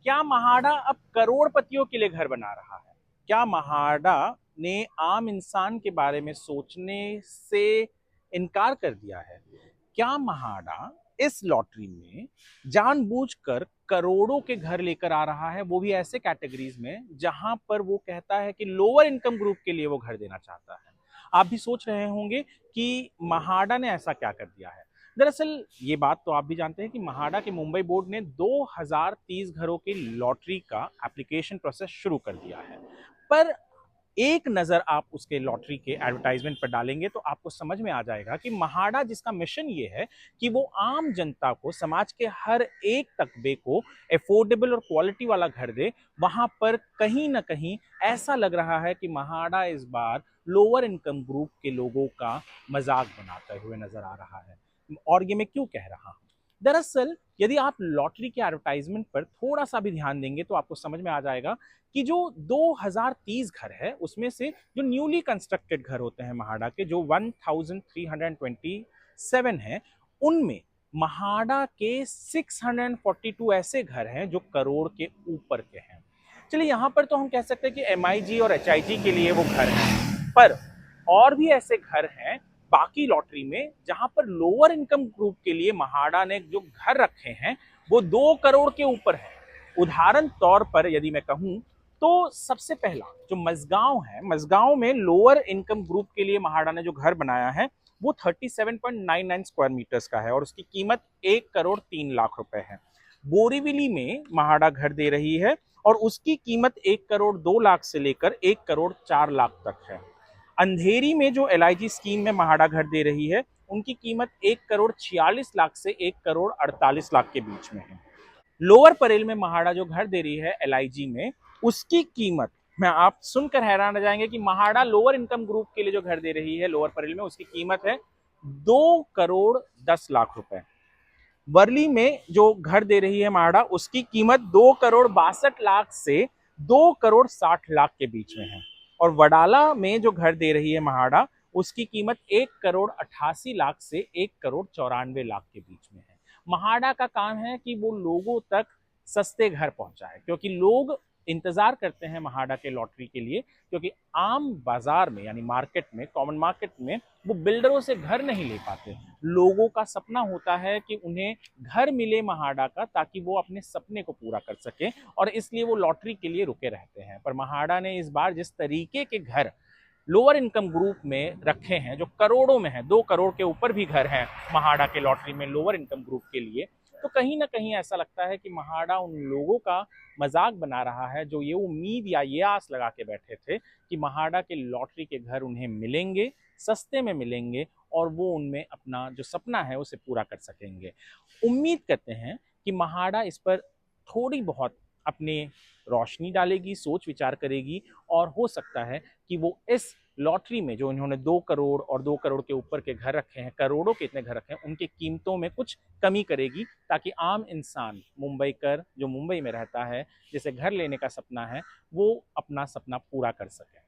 क्या म्हाडा अब करोड़पतियों के लिए घर बना रहा है? क्या म्हाडा ने आम इंसान के बारे में सोचने से इनकार कर दिया है? क्या म्हाडा इस लॉटरी में जानबूझकर करोड़ों के घर लेकर आ रहा है, वो भी ऐसे कैटेगरीज में जहां पर वो कहता है कि लोअर इनकम ग्रुप के लिए वो घर देना चाहता है? आप भी सोच रहे होंगे कि म्हाडा ने ऐसा क्या कर दिया है। दरअसल ये बात तो आप भी जानते हैं कि म्हाडा के मुंबई बोर्ड ने 2030 घरों की लॉटरी का एप्लीकेशन प्रोसेस शुरू कर दिया है। पर एक नजर आप उसके लॉटरी के एडवर्टाइजमेंट पर डालेंगे तो आपको समझ में आ जाएगा कि म्हाडा जिसका मिशन ये है कि वो आम जनता को, समाज के हर एक तबके को अफोर्डेबल और क्वालिटी वाला घर दे, वहां पर कहीं ना कहीं ऐसा लग रहा है कि म्हाडा इस बार लोअर इनकम ग्रुप के लोगों का मजाक बनाते हुए नजर आ रहा है। और ये मैं क्यों कह रहा हूं? दरअसल यदि आप लॉटरी के एडवर्टाइजमेंट पर थोड़ा सा भी ध्यान देंगे तो आपको समझ में आ जाएगा कि जो 2030 घर है उसमें से जो न्यूली कंस्ट्रक्टेड घर होते हैं म्हाडा के, जो 1327 हैं, उनमें म्हाडा के 642 ऐसे घर हैं जो करोड़ के ऊपर के हैं। चलिए यहां पर तो हम कह सकते हैं कि एमआईजी और एचआईजी के लिए वो घर हैं, पर और भी ऐसे घर हैं बाकी लॉटरी में जहां पर लोअर इनकम ग्रुप के लिए म्हाडा ने जो घर रखे हैं वो 2 करोड़ के ऊपर है। उदाहरण तौर पर यदि मैं कहूं तो सबसे पहला जो मजगांव है, मजगांव में लोअर इनकम ग्रुप के लिए म्हाडा ने जो घर बनाया है वो 37.99 स्क्वायर मीटर्स का है और उसकी कीमत 1 करोड़ 3 लाख रुपए है। बोरीवली में म्हाडा घर दे रही है और उसकी कीमत 1 करोड़ 2 लाख से लेकर 1 करोड़ 4 लाख तक है। अंधेरी में जो एलआईजी स्कीम में म्हाडा घर दे रही है उनकी कीमत 1 करोड़ 46 लाख से 1 करोड़ 48 लाख के बीच में है। लोअर परेल में म्हाडा जो घर दे रही है एलआईजी में, उसकी कीमत में आप सुनकर हैरान रह जाएंगे कि म्हाडा लोअर इनकम ग्रुप के लिए जो घर दे रही है लोअर परेल में, उसकी कीमत है 2 करोड़ 10 लाख रुपए। वर्ली में जो घर दे रही है म्हाडा, उसकी कीमत 2 करोड़ 62 लाख से 2 करोड़ 60 लाख के बीच में है। और वडाला में जो घर दे रही है म्हाडा, उसकी कीमत 1 करोड़ 88 लाख से 1 करोड़ 94 लाख के बीच में है। म्हाडा का काम है कि वो लोगों तक सस्ते घर पहुंचाए, क्योंकि लोग इंतजार करते हैं म्हाडा के लॉटरी के लिए, क्योंकि आम बाजार में यानी मार्केट में, कॉमन मार्केट में वो बिल्डरों से घर नहीं ले पाते। लोगों का सपना होता है कि उन्हें घर मिले म्हाडा का, ताकि वो अपने सपने को पूरा कर सके, और इसलिए वो लॉटरी के लिए रुके रहते हैं। पर म्हाडा ने इस बार जिस तरीके के घर लोअर इनकम ग्रुप में रखे हैं जो करोड़ों में है, 2 करोड़ के ऊपर भी घर हैं म्हाडा के लॉटरी में लोअर इनकम ग्रुप के लिए, तो कहीं ना कहीं ऐसा लगता है कि म्हाडा उन लोगों का मजाक बना रहा है जो ये उम्मीद या ये आस लगा के बैठे थे कि म्हाडा के लॉटरी के घर उन्हें मिलेंगे, सस्ते में मिलेंगे, और वो उनमें अपना जो सपना है उसे पूरा कर सकेंगे। उम्मीद करते हैं कि म्हाडा इस पर थोड़ी बहुत अपनी रोशनी डालेगी, सोच विचार करेगी, और हो सकता है कि वो इस लॉटरी में जो इन्होंने 2 करोड़ और 2 करोड़ के ऊपर के घर रखे हैं, करोड़ों के इतने घर रखे हैं, उनकी कीमतों में कुछ कमी करेगी, ताकि आम इंसान मुंबईकर जो मुंबई में रहता है, जिसे घर लेने का सपना है, वो अपना सपना पूरा कर सके।